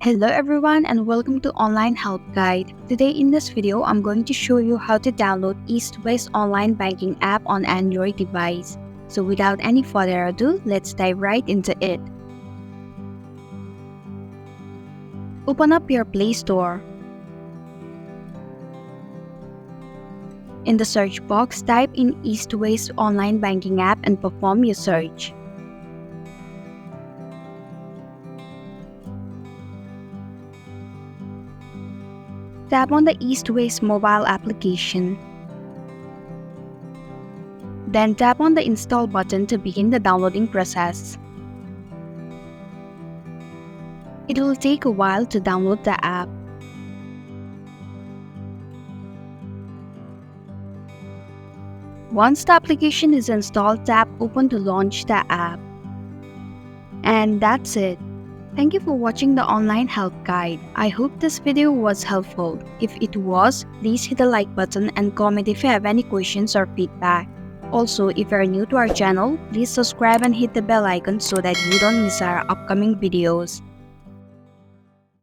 Hello everyone and welcome to Online Help Guide. Today in this video, I'm going to show you how to download Eastwest online banking app on Android device. So without any further ado, let's dive right into it. Open up your Play Store. In the search box, type in Eastwest online banking app and perform your search. Tap on the Eastwest mobile application. Then tap on the install button to begin the downloading process. It will take a while to download the app. Once the application is installed, tap Open to launch the app. And that's it. Thank you for watching the online help guide. I hope this video was helpful. If it was, please hit the like button and comment if you have any questions or feedback. Also, if you are new to our channel, please subscribe and hit the bell icon so that you don't miss our upcoming videos.